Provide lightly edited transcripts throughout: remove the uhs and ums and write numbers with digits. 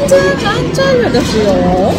안 잘렸어요.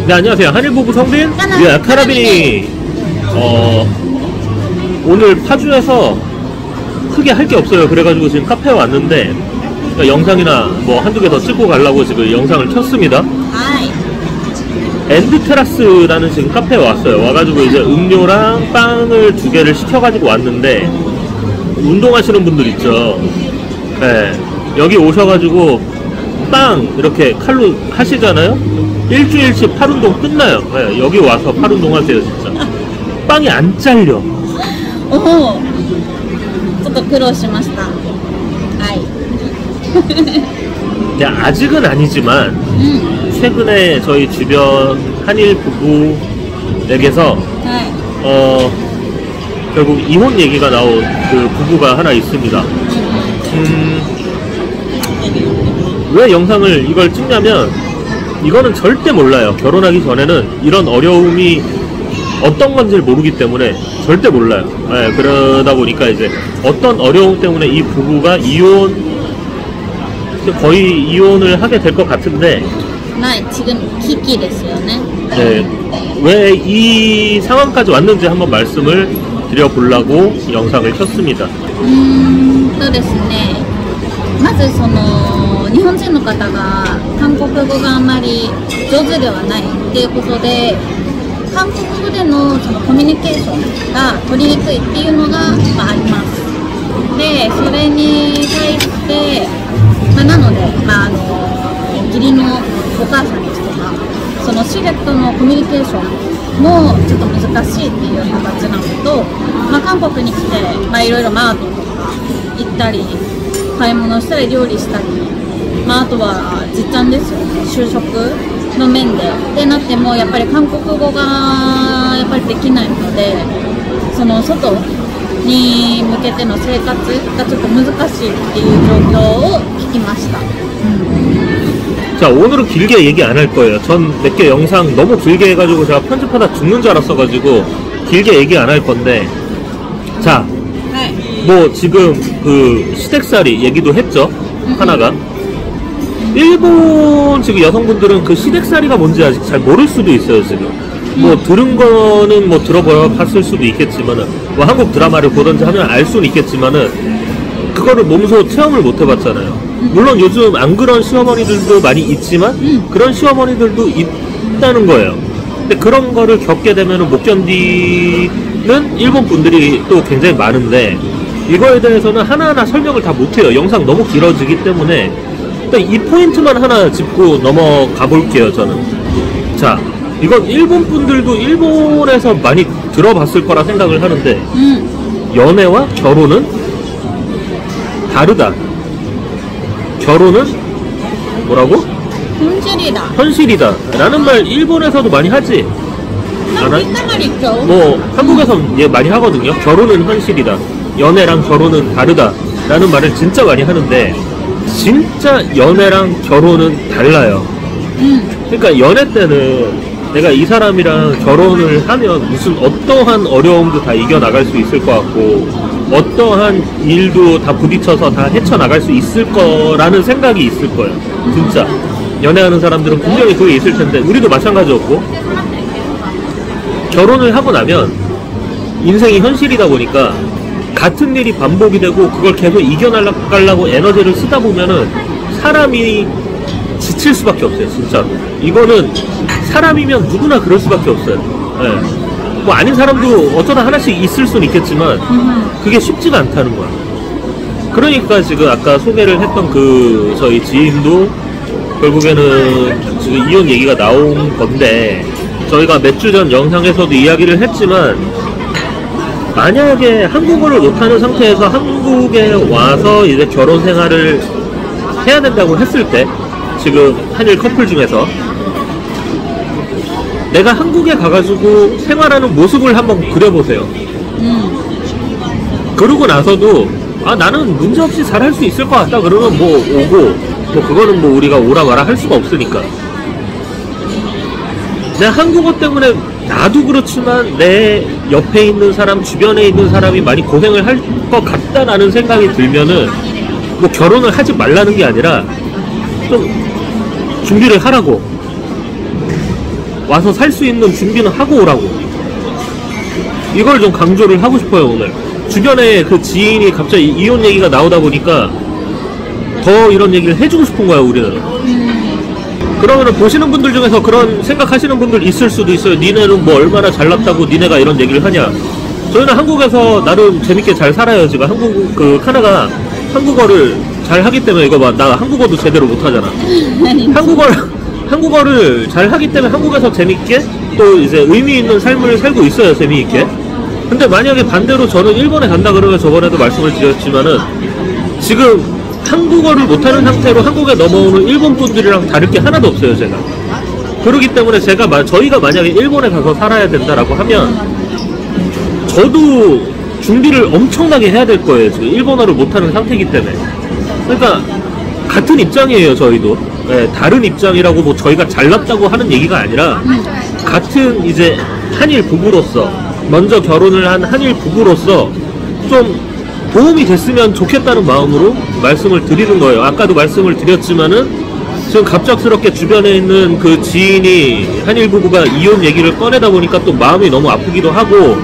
네, 안녕하세요. 한일부부 성빈, 예, 카라빈이 오늘 파주에서 크게 할 게 없어요. 그래가지고 지금 카페에 왔는데 영상이나 뭐 한두 개 더 찍고 가려고 지금 영상을 켰습니다. 엔드테라스라는 지금 카페에 왔어요. 와가지고 이제 음료랑 빵을 2개를 시켜가지고 왔는데, 운동하시는 분들 있죠. 네, 여기 오셔가지고 빵 이렇게 칼로 하시잖아요. 일주일치 팔운동 끝나요. 네, 여기 와서 팔운동 하세요. 진짜 빵이 안 잘려. 오, ちょっと苦労しました。네, 아직은 아니지만 최근에 저희 주변 한일 부부에게서 결국 이혼 얘기가 나온 그 부부가 하나 있습니다. 왜 영상을 이걸 찍냐면, 이거는 절대 몰라요. 결혼하기 전에는 이런 어려움이 어떤 건지를 모르기 때문에 절대 몰라요. 네, 그러다 보니까 이제 어떤 어려움 때문에 이 부부가 거의 이혼을 하게 될 것 같은데, 지금 기기ですよね. 네, 왜 이 상황까지 왔는지 한번 말씀을 드려보려고 영상을 켰습니다. そうですね。まずその日本人の方が韓国語があんまり上手ではないっていうことで、韓国語でのそのコミュニケーションが取りにくいっていうのが、あります。で、それに対して、なので、義理のお母さんですとか、そのシゲとのコミュニケーションもちょっと難しいっていう形なのと、韓国に来て、いろいろマートとか行ったり、買い物したり料理したり、あとは実感ですよね、就職の面でってなってもやっぱり韓国語がやっぱりできないので、その外に向けての生活がちょっと難しいっていう状況を聞きました。 자, 오늘은 길게 얘기 안 할 거예요. 전 몇 개 영상 너무 길게 해가지고 제가 편집하다 죽는 줄 알았어가지고 길게 얘기 안 할 건데, 자, 뭐 지금 그 시댁살이 얘기도 했죠. 하나가 일본 지금 여성분들은 그 시댁살이가 뭔지 아직 잘 모를 수도 있어요. 지금 뭐 들은 거는 뭐 들어봤을 수도 있겠지만은, 뭐 한국 드라마를 보든지 하면 알 수는 있겠지만은 그거를 몸소 체험을 못 해봤잖아요. 물론 요즘 안 그런 시어머니들도 많이 있지만 그런 시어머니들도 있다는 거예요. 근데 그런 거를 겪게 되면은 못 견디는 일본 분들이 또 굉장히 많은데, 이거에 대해서는 하나하나 설명을 다 못해요. 영상 너무 길어지기 때문에 일단 이 포인트만 하나 짚고 넘어가 볼게요. 저는, 자, 이건 일본 분들도 일본에서 많이 들어봤을 거라 생각을 하는데, 연애와 결혼은 다르다. 결혼은 뭐라고? 현실이다 라는 말 일본에서도 많이 하지 않아요? 뭐 한국에서 많이 하거든요. 결혼은 현실이다, 연애랑 결혼은 다르다 라는 말을 진짜 많이 하는데, 진짜 연애랑 결혼은 달라요. 그러니까 연애 때는 내가 이 사람이랑 결혼을 하면 무슨 어떠한 어려움도 다 이겨나갈 수 있을 것 같고, 어떠한 일도 다 부딪혀서 다 헤쳐나갈 수 있을 거라는 생각이 있을 거예요. 진짜 연애하는 사람들은 분명히 그게 있을 텐데, 우리도 마찬가지였고, 결혼을 하고 나면 인생이 현실이다 보니까 같은 일이 반복이 되고 그걸 계속 이겨나가려고 에너지를 쓰다 보면은 사람이 지칠 수밖에 없어요. 진짜로 이거는 사람이면 누구나 그럴 수밖에 없어요. 네. 뭐 아닌 사람도 어쩌다 하나씩 있을 수는 있겠지만 그게 쉽지가 않다는 거야. 그러니까 지금 아까 소개를 했던 그 저희 지인도 결국에는 지금 이혼 얘기가 나온 건데, 저희가 몇 주 전 영상에서도 이야기를 했지만, 만약에 한국어를 못하는 상태에서 한국에 와서 이제 결혼 생활을 해야 된다고 했을 때, 지금 한일 커플 중에서 내가 한국에 가가지고 생활하는 모습을 한번 그려보세요. 그러고 나서도 아 나는 문제없이 잘할 수 있을 것 같다 그러면 뭐 오고, 뭐 그거는 뭐 우리가 오라 마라 할 수가 없으니까. 내 한국어 때문에 나도 그렇지만 내 옆에 있는 사람, 주변에 있는 사람이 많이 고생을 할 것 같다라는 생각이 들면은 뭐 결혼을 하지 말라는 게 아니라 좀 준비를 하라고, 와서 살 수 있는 준비는 하고 오라고, 이걸 좀 강조를 하고 싶어요. 오늘 주변에 그 지인이 갑자기 이혼 얘기가 나오다 보니까 더 이런 얘기를 해주고 싶은 거야 우리는. 그러면은 보시는 분들 중에서 그런 생각하시는 분들 있을 수도 있어요. 니네는 뭐 얼마나 잘났다고 니네가 이런 얘기를 하냐. 저희는 한국에서 나름 재밌게 잘 살아요. 지금 카나가 한국어를 잘 하기 때문에, 이거 봐, 나 한국어도 제대로 못 하잖아. 한국어를 잘 하기 때문에 한국에서 재밌게 또 이제 의미 있는 삶을 살고 있어요. 재미있게. 근데 만약에 반대로 저는 일본에 간다 그러면, 저번에도 말씀을 드렸지만은 지금 한국어를 못하는 상태로 한국에 넘어오는 일본 분들이랑 다를 게 하나도 없어요. 제가 그러기 때문에 저희가 만약에 일본에 가서 살아야 된다라고 하면 저도 준비를 엄청나게 해야 될 거예요. 지금 일본어를 못하는 상태이기 때문에. 그러니까 같은 입장이에요. 저희도. 네, 다른 입장이라고 뭐 저희가 잘났다고 하는 얘기가 아니라, 같은 이제 한일 부부로서, 먼저 결혼을 한 한일 부부로서 좀 도움이 됐으면 좋겠다는 마음으로 말씀을 드리는 거예요. 아까도 말씀을 드렸지만은 지금 갑작스럽게 주변에 있는 그 지인이 한일 부부가 이혼 얘기를 꺼내다 보니까 또 마음이 너무 아프기도 하고,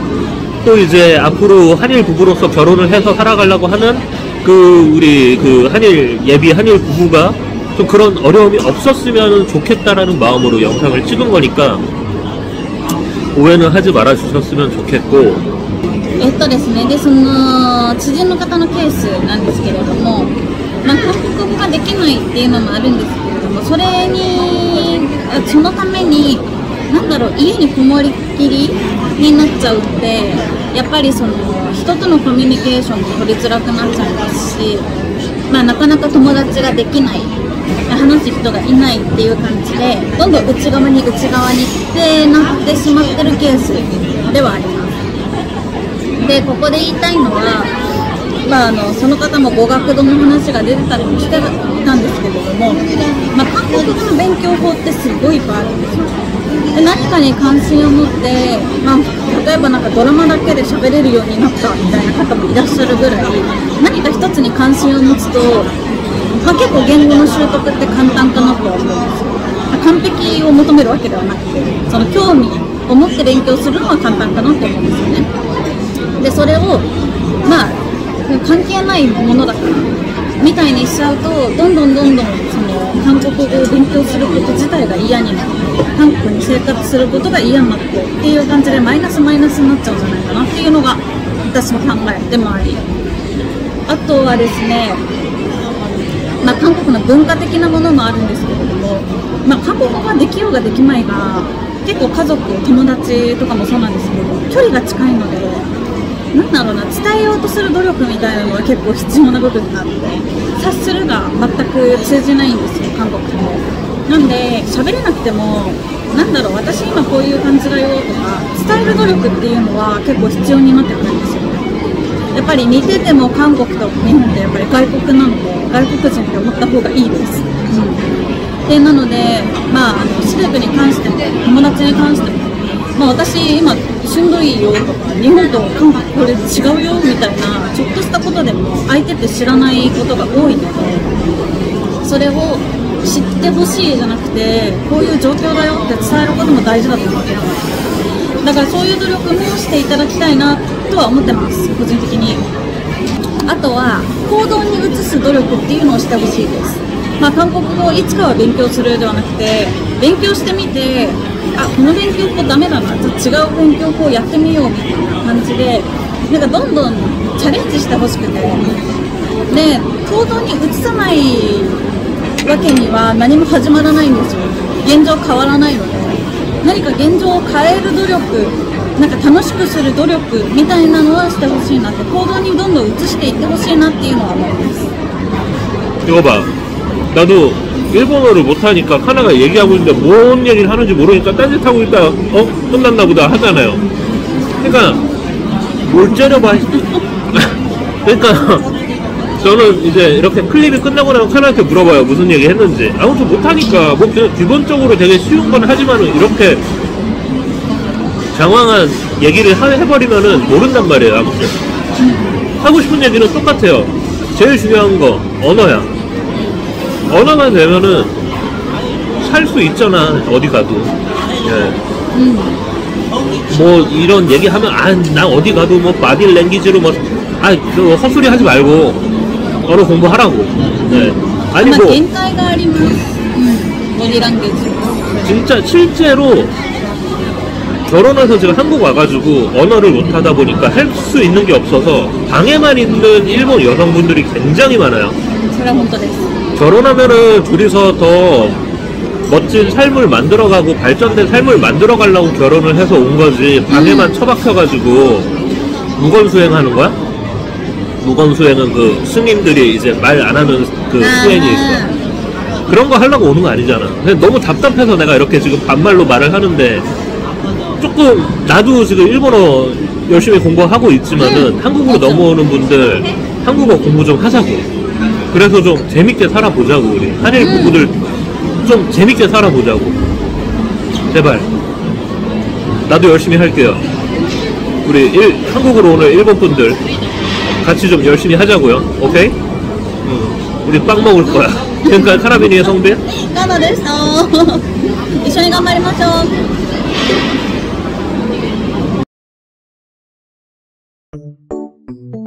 또 이제 앞으로 한일 부부로서 결혼을 해서 살아가려고 하는 우리 예비 한일 부부가 좀 그런 어려움이 없었으면 좋겠다라는 마음으로 영상을 찍은 거니까 오해는 하지 말아 주셨으면 좋겠고. ですね、でその知人の方のケースなんですけれども、韓国語ができないっていうのもあるんですけれども、そのために家にこもりっきりになっちゃうって、やっぱりその人とのコミュニケーションも取りづらくなっちゃいますし、なかなか友達ができない、話す人がいないっていう感じで、どんどん内側にってなってしまってるケースではあります。でここで言いたいのは、その方も語学堂の話が出てたりもしてたんですけれども、韓国語の勉強法ってすごいいっぱいあるんですよ。で何かに関心を持って、例えばドラマだけで喋れるようになったみたいな方もいらっしゃるぐらい、何か一つに関心を持つと、結構言語の習得って簡単かなとは思うんですよ。完璧を求めるわけではなくて、その興味を持って勉強するのは簡単かなと思うんですよね。でそれを関係ないものだからみたいにしちゃうと、どんどんその韓国語を勉強すること自体が嫌になって、韓国に生活することが嫌になってっていう感じでマイナスになっちゃうんじゃないかなっていうのが私の考えでもあり、あとはですね、韓国の文化的なものもあるんですけれども、韓国語ができようができまいが、結構家族、友達とかもそうなんですけど、距離が近いので、伝えようとする努力みたいなのは結構必要な部分があって、察するが全く通じないんですよ、韓国語も。なんで喋れなくても、私今こういう感じだよとか伝える努力っていうのは結構必要になってくるんですよ。やっぱり似てても韓国と日本ってやっぱり外国なので、外国人って思った方がいいです。でなので、視力に関しても友達に関しても、私今しんどいよとか、日本と韓国これ違うよみたいなちょっとしたことでも相手って知らないことが多いので、それを知ってほしいじゃなくて、こういう状況だよって伝えることも大事だと思ってます。だからそういう努力もしていただきたいなとは思ってます、個人的に。あとは行動に移す努力っていうのをしてほしいです。韓国語をいつかは勉強するではなくて、勉強してみて、この勉強法ダメだな、違う勉強法やってみようみたいな感じで、どんどんチャレンジしてほしくて、で行動に移さないわけには何も始まらないんですよ。現状変わらないので、何か現状を変える努力、楽しくする努力みたいなのはしてほしいなって、行動にどんどん移していってほしいなっていうのは思います。 이거 봐, 나도 일본어를 못하니까 카나가 얘기하고 있는데 뭔 얘기를 하는지 모르니까 딴짓하고 있다가 끝났나 보다 하잖아요. 그러니까 뭘 째려봐. 그러니까 저는 이제 이렇게 클립이 끝나고 나면 카나한테 물어봐요. 무슨 얘기 했는지. 아무튼 못하니까. 뭐 그냥 기본적으로 되게 쉬운 건 하지만은 이렇게 장황한 얘기를 해버리면은 모른단 말이에요. 아무튼. 하고 싶은 얘기는 똑같아요. 제일 중요한 거, 언어야. 언어만 되면은 살 수 있잖아. 어디 가도. 예. 뭐 이런 얘기하면 나 어디 가도 뭐 바디 랭귀지로 뭐 그 헛소리 하지 말고 언어 공부하라고. 네. 아니 뭐 限界があります。ボディランゲージ。 진짜 실제로 결혼해서 제가 한국 와가지고 언어를 못하다 보니까 할 수 있는 게 없어서 방에만 있는 일본 여성분들이 굉장히 많아요. それは本当です。 결혼하면은 둘이서 더 멋진 삶을 만들어가고 발전된 삶을 만들어가려고 결혼을 해서 온 거지. 방에만 처박혀가지고 무건수행하는 거야? 무건수행은 그 스님들이 이제 말 안 하는 그 수행이 있어. 그런 거 하려고 오는 거 아니잖아. 근데 너무 답답해서 내가 이렇게 지금 반말로 말을 하는데 조금 나도 지금 일본어 열심히 공부하고 있지만은 한국으로 넘어오는 분들 한국어 공부 좀 하자고. 그래서 좀 재밌게 살아보자고. 우리 한일 부부들 좀 재밌게 살아보자고. 제발. 나도 열심히 할게요. 우리 한국으로 오는 일본 분들 같이 좀 열심히 하자고요. 오케이? 우리 빵 먹을 거야. 그러니까 카라비니의 성빈. カナです。一緒に頑張りましょう。